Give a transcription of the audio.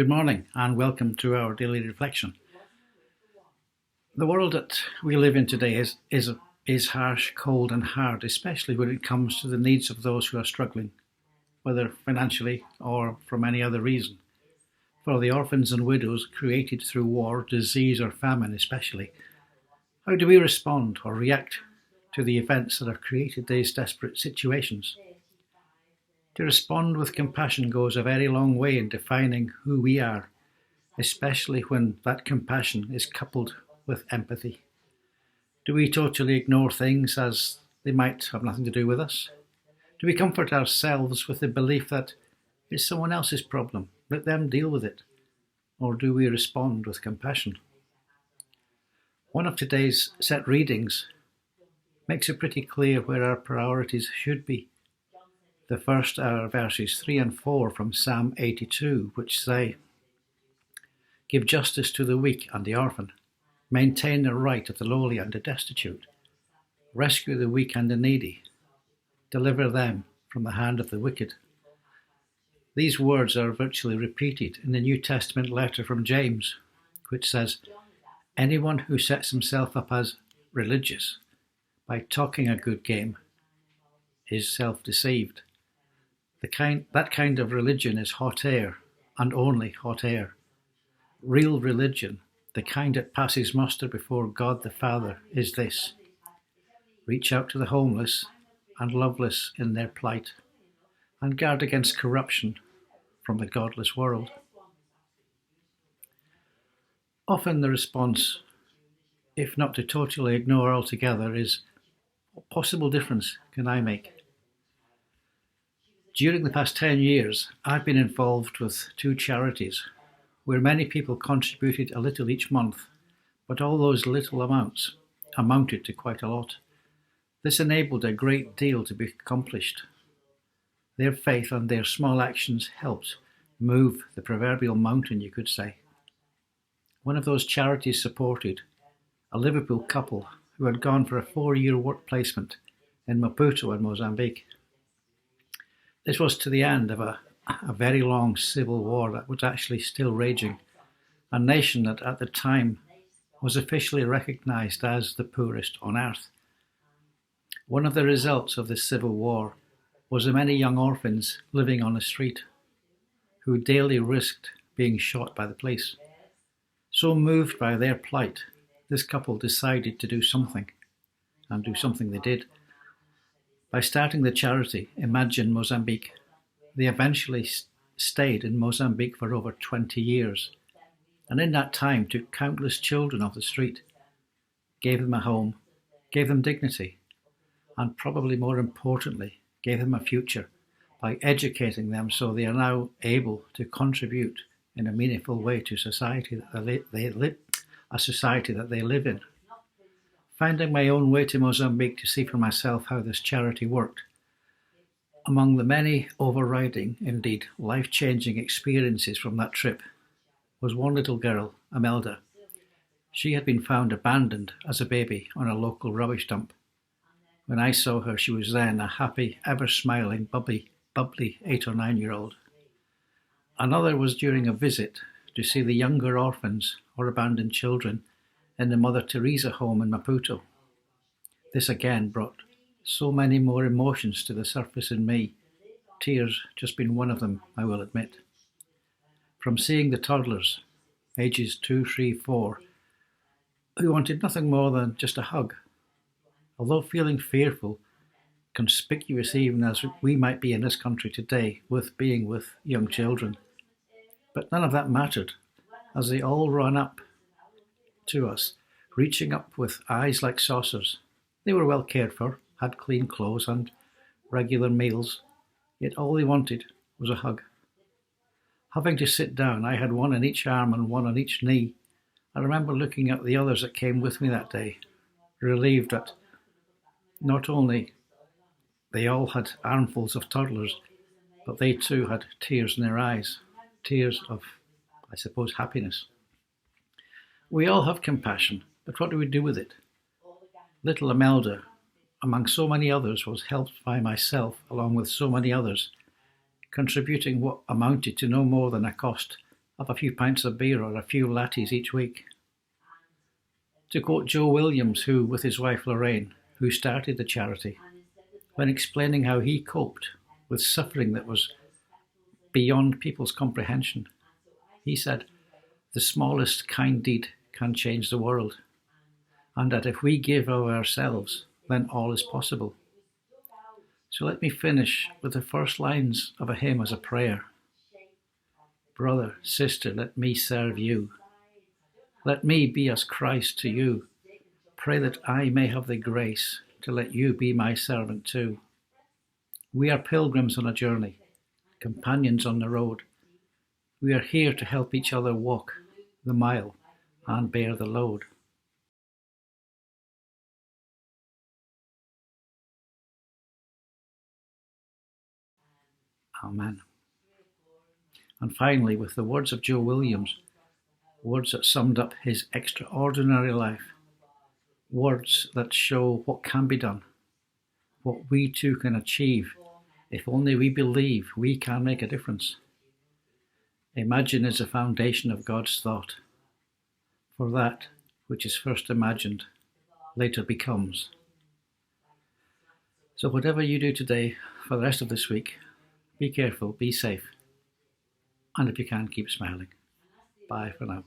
Good morning and welcome to our daily reflection. The world that we live in today is harsh, cold and hard, especially when it comes to the needs of those who are struggling, whether financially or from any other reason. For the orphans and widows created through war, disease or famine especially, how do we respond or react to the events that have created these desperate situations? To respond with compassion goes a very long way in defining who we are, especially when that compassion is coupled with empathy. Do we totally ignore things as they might have nothing to do with us? Do we comfort ourselves with the belief that it's someone else's problem, let them deal with it? Or do we respond with compassion? One of today's set readings makes it pretty clear where our priorities should be. The first are verses 3 and 4 from Psalm 82, which say, "Give justice to the weak and the orphan. Maintain the right of the lowly and the destitute. Rescue the weak and the needy. Deliver them from the hand of the wicked." These words are virtually repeated in the New Testament letter from James, which says, "Anyone who sets himself up as religious by talking a good game is self-deceived. That kind of religion is hot air, and only hot air. Real religion, the kind that passes muster before God the Father, is this: reach out to the homeless and loveless in their plight, and guard against corruption from the godless world." Often the response, if not to totally ignore altogether, is, what possible difference can I make? During the past 10 years, I've been involved with two charities where many people contributed a little each month, but all those little amounts amounted to quite a lot. This enabled a great deal to be accomplished. Their faith and their small actions helped move the proverbial mountain, you could say. One of those charities supported a Liverpool couple who had gone for a 4-year work placement in Maputo in Mozambique. This was to the end of a very long civil war that was actually still raging, a nation that at the time was officially recognised as the poorest on earth. One of the results of this civil war was the many young orphans living on the street who daily risked being shot by the police. So moved by their plight, this couple decided to do something, and do something they did. By starting the charity Imagine Mozambique, they eventually stayed in Mozambique for over 20 years, and in that time took countless children off the street, gave them a home, gave them dignity, and probably more importantly, gave them a future by educating them so they are now able to contribute in a meaningful way to society that they live in. Finding my own way to Mozambique to see for myself how this charity worked. Among the many overriding, indeed life-changing experiences from that trip was one little girl, Imelda. She had been found abandoned as a baby on a local rubbish dump. When I saw her, she was then a happy, ever-smiling, bubbly 8 or 9-year-old. Another was during a visit to see the younger orphans or abandoned children in the Mother Teresa home in Maputo. This again brought so many more emotions to the surface in me, tears just being one of them, I will admit. From seeing the toddlers, ages 2, 3, 4, who wanted nothing more than just a hug. Although feeling fearful, conspicuous even as we might be in this country today with being with young children. But none of that mattered, as they all ran up to us, reaching up with eyes like saucers. They were well cared for, had clean clothes and regular meals, yet all they wanted was a hug. Having to sit down, I had one on each arm and one on each knee. I remember looking at the others that came with me that day, relieved that not only they all had armfuls of toddlers, but they too had tears in their eyes, tears of, I suppose, happiness. We all have compassion, but what do we do with it? Little Imelda, among so many others, was helped by myself, along with so many others, contributing what amounted to no more than a cost of a few pints of beer or a few lattes each week. To quote Joe Williams, who, with his wife Lorraine, who started the charity, when explaining how he coped with suffering that was beyond people's comprehension, he said, "The smallest kind deed can change the world, and that if we give of ourselves, then all is possible." So let me finish with the first lines of a hymn as a prayer. Brother, sister, let me serve you. Let me be as Christ to you. Pray that I may have the grace to let you be my servant too. We are pilgrims on a journey, companions on the road. We are here to help each other walk the mile and bear the load. Amen. And finally, with the words of Joe Williams, words that summed up his extraordinary life, words that show what can be done, what we too can achieve if only we believe we can make a difference. Imagine is the foundation of God's thought, for that which is first imagined later becomes. So whatever you do today for the rest of this week, be careful, be safe, and if you can, keep smiling. Bye for now.